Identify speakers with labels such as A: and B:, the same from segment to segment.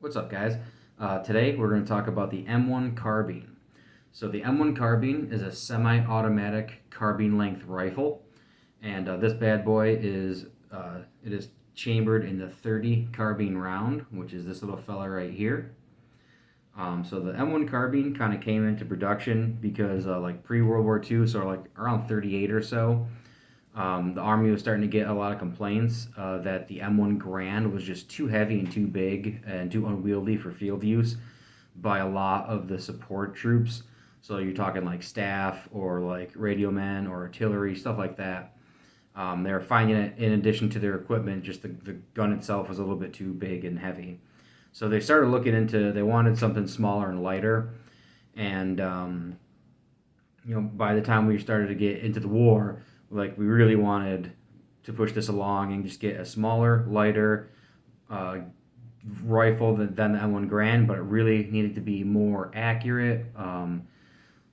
A: What's up, guys? Today we're going to talk about the M1 Carbine. So the M1 Carbine is a semi-automatic carbine-length rifle, and this bad boy is chambered in the 30 carbine round, which is this little fella right here. So the M1 Carbine kind of came into production because like pre-World War II, so like around 38 or so, the Army was starting to get a lot of complaints that the M1 Grand was just too heavy and too big and too unwieldy for field use by a lot of the support troops. So you're talking like staff or like radio men or artillery, stuff like that. They were finding it, in addition to their equipment, just the gun itself was a little bit too big and heavy. So they started looking into, they wanted something smaller and lighter. And, by the time we started to get into the war, like we really wanted to push this along and just get a smaller, lighter uh, rifle than the M1 Grand, but it really needed to be more accurate,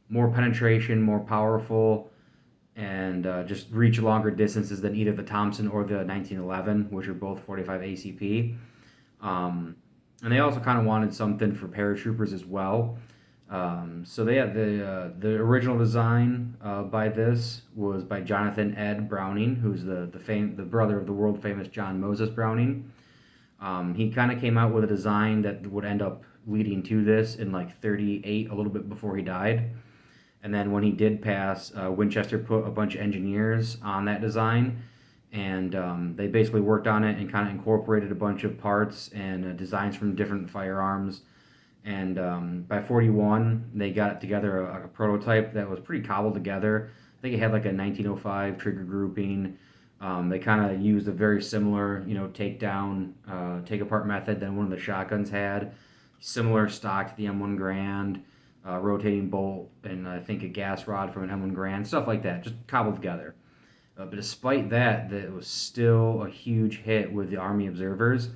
A: more penetration, more powerful, and just reach longer distances than either the Thompson or the 1911, which are both 45 ACP. And they also kind of wanted something for paratroopers as well. So they had the original design by this was by Jonathan Ed Browning, who's the brother of the world famous John Moses Browning. He kind of came out with a design that would end up leading to this in like 38, a little bit before he died. And then when he did pass, Winchester put a bunch of engineers on that design, and they basically worked on it and kind of incorporated a bunch of parts and designs from different firearms. And by 41, they got together a prototype that was pretty cobbled together. I think it had like a 1905 trigger grouping. They kind of used a very similar, take apart method than one of the shotguns had. Similar stock to the M1 Grand, rotating bolt, and I think a gas rod from an M1 Grand, stuff like that, just cobbled together. But despite that, it was still a huge hit with the Army observers.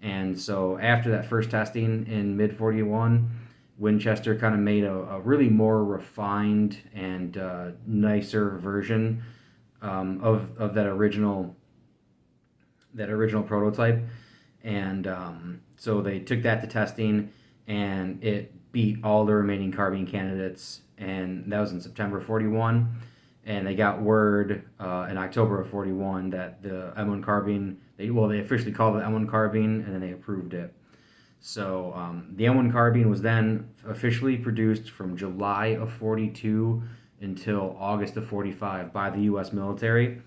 A: And so after that first testing in mid 41, Winchester kind of made a really more refined and nicer version of that original prototype. And so they took that to testing, and it beat all the remaining carbine candidates. And that was in September 41. And they got word in October of 41 that the M1 Carbine, they officially called it M1 Carbine, and then they approved it. So the M1 Carbine was then officially produced from July of 42 until August of 45 by the U.S. military.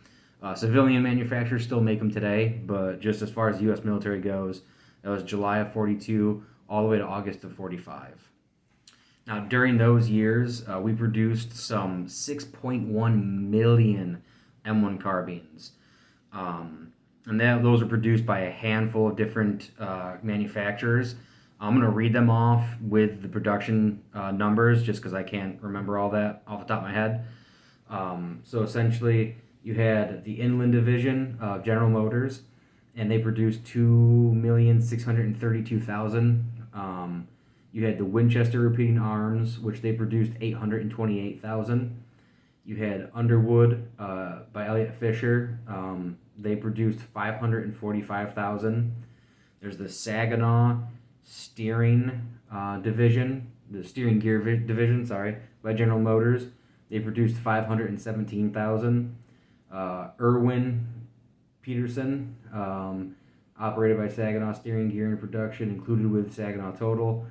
A: Civilian manufacturers still make them today, but just as far as the U.S. military goes, that was July of 42 all the way to August of 45. Now, during those years, we produced some 6.1 million M1 carbines. And those are produced by a handful of different manufacturers. I'm going to read them off with the production numbers just because I can't remember all that off the top of my head. So essentially, you had the Inland Division of General Motors, and they produced 2,632,000. You had the Winchester Repeating Arms, which they produced 828,000. You had Underwood by Elliott Fisher. They produced 545,000. There's the Saginaw Steering Division, the Steering Gear Division, by General Motors. They produced 517,000. Irwin Peterson, operated by Saginaw Steering Gear and Production, included with Saginaw Total.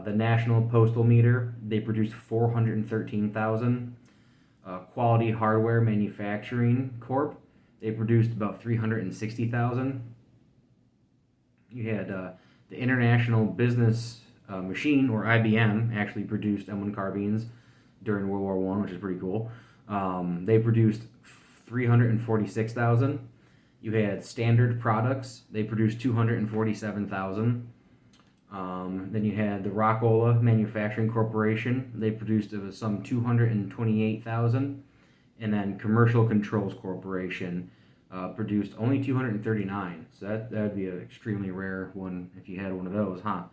A: The National Postal Meter, they produced 413,000. Quality Hardware Manufacturing Corp, they produced about 360,000. You had the International Business Machine, or IBM, actually produced M1 carbines during World War I, which is pretty cool. They produced 346,000. You had Standard Products, they produced 247,000. Then you had the Rockola Manufacturing Corporation. They produced some 228,000. And then Commercial Controls Corporation produced only 239. So that would be an extremely rare one if you had one of those, huh?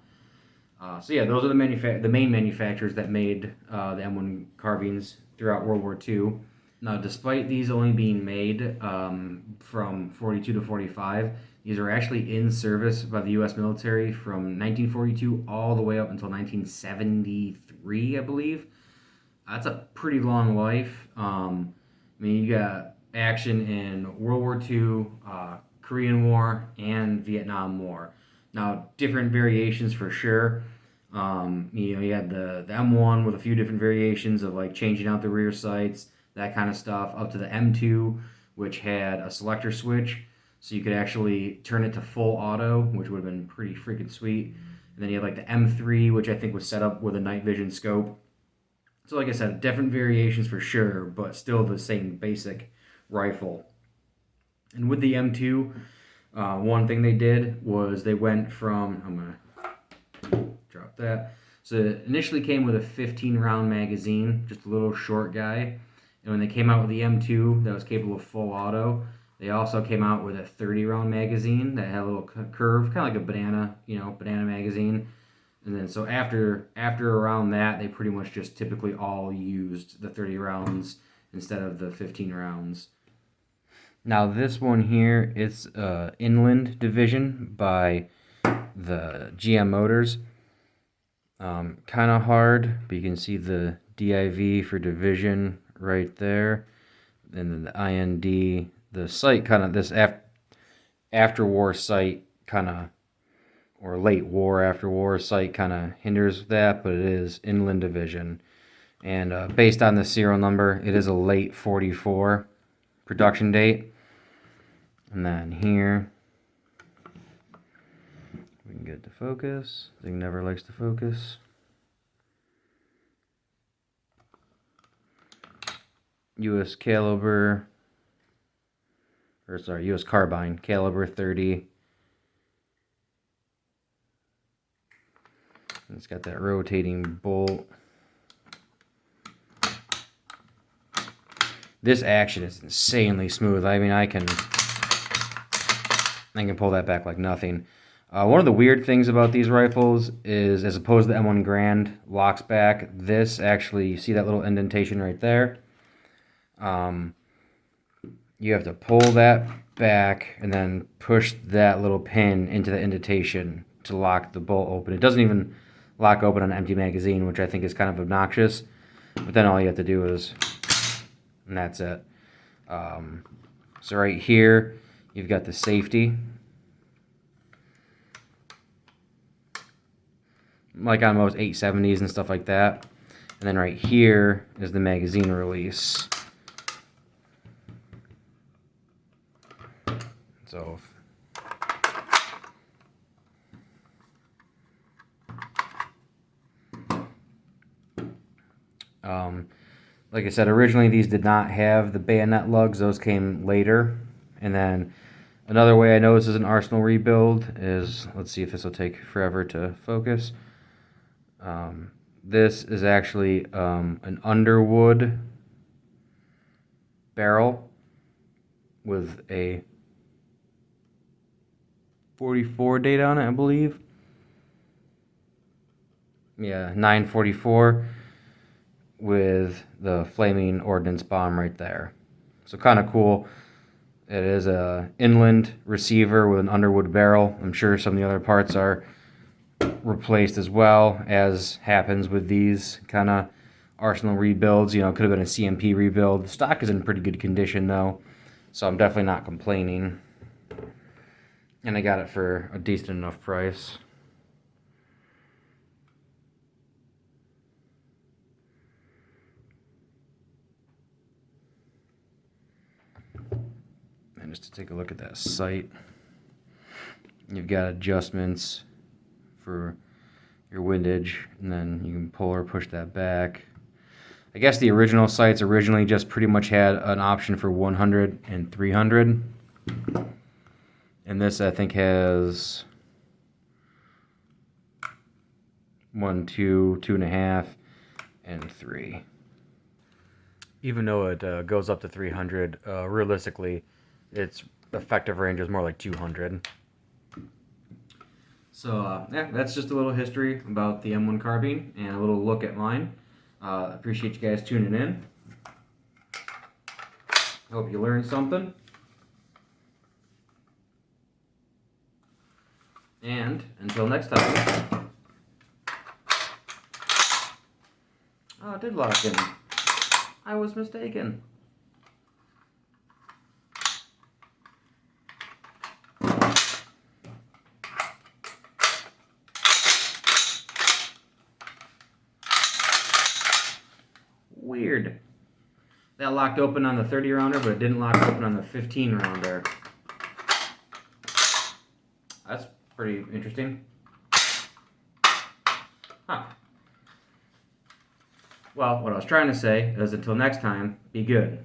A: So yeah, those are the main manufacturers that made the M1 carbines throughout World War II. Now, despite these only being made from 42 to 45, These were actually in service by the U.S. military from 1942 all the way up until 1973, I believe. That's a pretty long life. I mean, you got action in World War II, Korean War, and Vietnam War. Now, different variations for sure. You had the M1 with a few different variations of like changing out the rear sights, that kind of stuff, up to the M2, which had a selector switch, so you could actually turn it to full auto, which would have been pretty freaking sweet. And then you had like the M3, which I think was set up with a night vision scope. So, like I said, different variations for sure, but still the same basic rifle. And with the M2, one thing they did was they went from, I'm going to drop that. So it initially came with a 15 round magazine, just a little short guy. And when they came out with the M2 that was capable of full auto, they also came out with a 30 round magazine that had a little curve, kind of like a banana, banana magazine. And then so after around that, they pretty much just typically all used the 30 rounds instead of the 15 rounds. Now this one here, it's Inland Division by the GM Motors. Kind of hard, but you can see the DIV for division right there. And then the IND, the sight kind of, this after war sight kind of, or late war, after war sight kind of hinders that, but it is Inland Division. And based on the serial number, it is a late 44 production date. And then here, we can get it to focus. Thing never likes to focus. U.S. caliber, or sorry, U.S. Carbine, caliber 30. It's got that rotating bolt. This action is insanely smooth. I mean, I can pull that back like nothing. One of the weird things about these rifles is, as opposed to the M1 Grand locks back, this actually, you see that little indentation right there? You have to pull that back and then push that little pin into the indentation to lock the bolt open. It doesn't even lock open on an empty magazine, which I think is kind of obnoxious. But then all you have to do is, and that's it. So right here, you've got the safety. Like on most 870s and stuff like that. And then right here is the magazine release. So like I said, originally these did not have the bayonet lugs. Those came later. And then another way I know this is an Arsenal rebuild is, let's see if this will take forever to focus. This is actually an Underwood barrel with a 44 date on it, I believe. Yeah, 944 with the flaming ordnance bomb right there. So kind of cool. It is a inland receiver with an Underwood barrel. I'm sure some of the other parts are replaced as well, as happens with these kind of Arsenal rebuilds. You know, it could have been a CMP rebuild. The stock is in pretty good condition though, so I'm definitely not complaining. And I got it for a decent enough price. And just to take a look at that sight, you've got adjustments for your windage, and then you can pull or push that back. I guess the original sights originally just pretty much had an option for 100 and 300. And this, I think, has 1, 2, 2.5, and 3. Even though it goes up to 300, realistically, its effective range is more like 200. So, yeah, that's just a little history about the M1 Carbine and a little look at mine. Appreciate you guys tuning in. Hope you learned something. And until next time. Oh, it did lock in. I was mistaken. Weird. That locked open on the 30 rounder, but it didn't lock open on the 15 rounder. That's pretty interesting. Huh. Well, what I was trying to say is until next time, be good.